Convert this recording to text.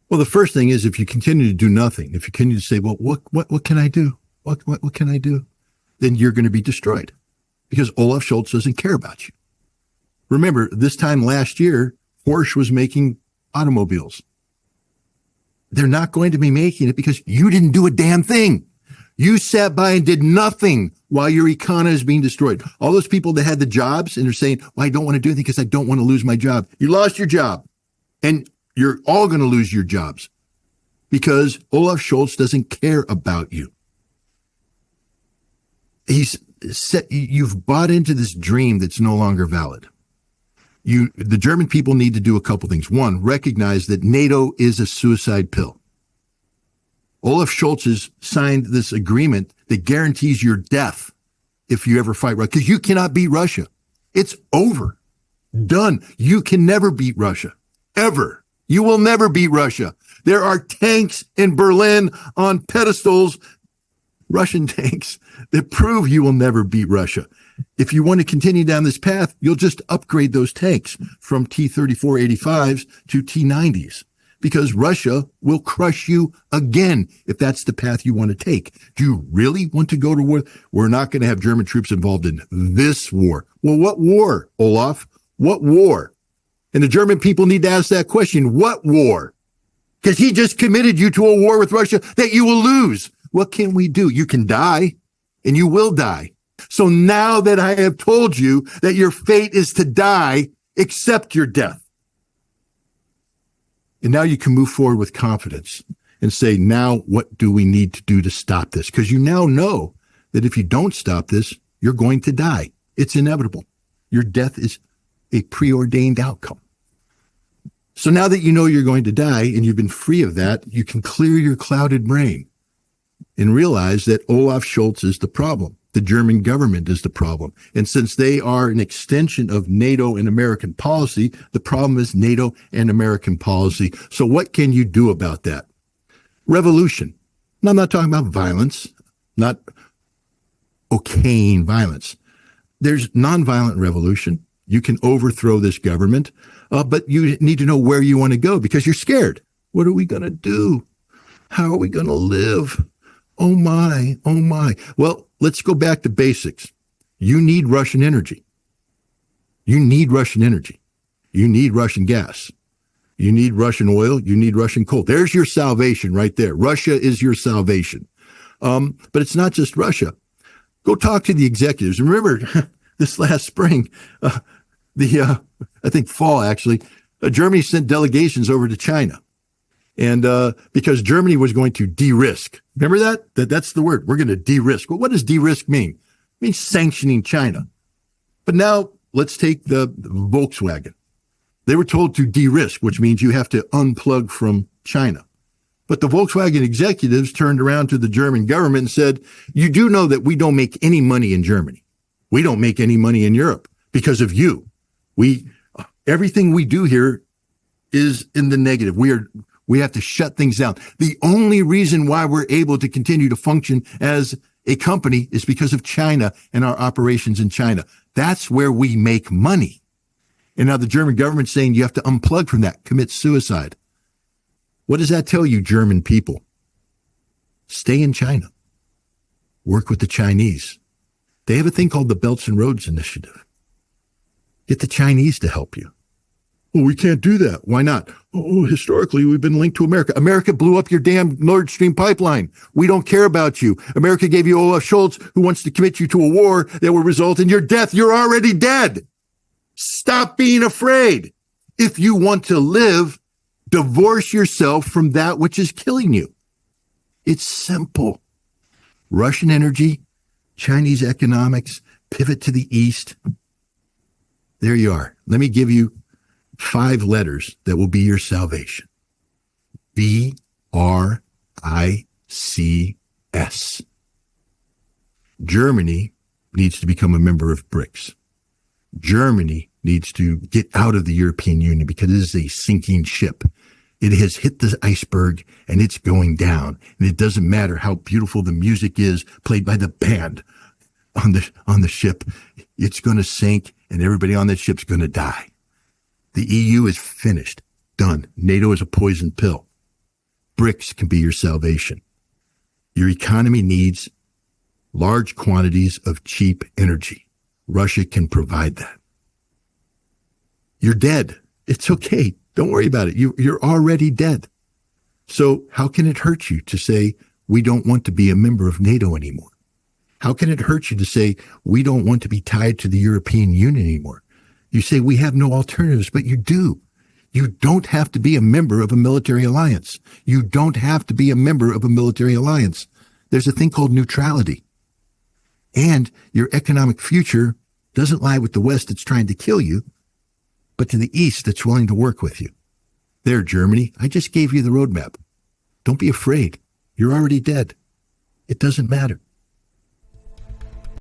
Well, the first thing is if you continue to do nothing, if you continue to say, well, what can I do? What can I do? Then you're going to be destroyed because Olaf Scholz doesn't care about you. Remember, this time last year, Porsche was making automobiles. They're not going to be making it because you didn't do a damn thing. You sat by and did nothing while your economy is being destroyed. All those people that had the jobs and they're saying, well, I don't want to do anything because I don't want to lose my job. You lost your job and you're all going to lose your jobs because Olaf Scholz doesn't care about you. You've bought into this dream that's no longer valid. The German people need to do a couple things. One, recognize that NATO is a suicide pill. Olaf Scholz has signed this agreement that guarantees your death if you ever fight Russia, because you cannot beat Russia. It's over. Done. You can never beat Russia. Ever. You will never beat Russia. There are tanks in Berlin on pedestals, Russian tanks, that prove you will never beat Russia. If you want to continue down this path, you'll just upgrade those tanks from T-34-85s to T-90s because Russia will crush you again if that's the path you want to take. Do you really want to go to war? We're not going to have German troops involved in this war. Well, what war, Olaf? What war? And the German people need to ask that question. What war? Because he just committed you to a war with Russia that you will lose. What can we do? You can die, and you will die. So now that I have told you that your fate is to die, accept your death. And now you can move forward with confidence and say, now what do we need to do to stop this? Because you now know that if you don't stop this, you're going to die. It's inevitable. Your death is a preordained outcome. So now that you know you're going to die and you've been free of that, you can clear your clouded brain and realize that Olaf Scholz is the problem. The German government is the problem. And since they are an extension of NATO and American policy, the problem is NATO and American policy. So what can you do about that? Revolution. And I'm not talking about violence, not cocaine violence. There's nonviolent revolution. You can overthrow this government, but you need to know where you want to go because you're scared. What are we going to do? How are we going to live? Oh my, oh my. Well, let's go back to basics. You need Russian energy. You need Russian energy. You need Russian gas. You need Russian oil. You need Russian coal. There's your salvation right there. Russia is your salvation. But it's not just Russia. Go talk to the executives. Remember this last spring, I think fall actually, Germany sent delegations over to China. And because Germany was going to de-risk. Remember that? That's the word. We're going to de-risk. Well, what does de-risk mean? It means sanctioning China. But now let's take the Volkswagen. They were told to de-risk, which means you have to unplug from China. But the Volkswagen executives turned around to the German government and said, you do know that we don't make any money in Germany. We don't make any money in Europe because of you. Everything we do here is in the negative. We have to shut things down. The only reason why we're able to continue to function as a company is because of China and our operations in China. That's where we make money. And now the German government's saying you have to unplug from that, commit suicide. What does that tell you, German people? Stay in China. Work with the Chinese. They have a thing called the Belts and Roads Initiative. Get the Chinese to help you. Well, we can't do that. Why not? Oh, historically, we've been linked to America. America blew up your damn Nord Stream pipeline. We don't care about you. America gave you Olaf Scholz, who wants to commit you to a war that will result in your death. You're already dead. Stop being afraid. If you want to live, divorce yourself from that which is killing you. It's simple. Russian energy, Chinese economics, pivot to the East. There you are. Let me give you 5 letters that will be your salvation. BRICS. Germany needs to become a member of BRICS. Germany needs to get out of the European Union because it is a sinking ship. It has hit the iceberg and it's going down. And it doesn't matter how beautiful the music is played by the band on the ship. It's going to sink and everybody on that ship's going to die. The EU is finished, done. NATO is a poison pill. bricks can be your salvation. Your economy needs large quantities of cheap energy. Russia can provide that. You're dead. It's okay. Don't worry about it. You're already dead. So how can it hurt you to say, we don't want to be a member of NATO anymore? How can it hurt you to say, we don't want to be tied to the European Union anymore? You say, we have no alternatives, but you do. You don't have to be a member of a military alliance. You don't have to be a member of a military alliance. There's a thing called neutrality. And your economic future doesn't lie with the West that's trying to kill you, but to the East that's willing to work with you. There, Germany, I just gave you the roadmap. Don't be afraid. You're already dead. It doesn't matter.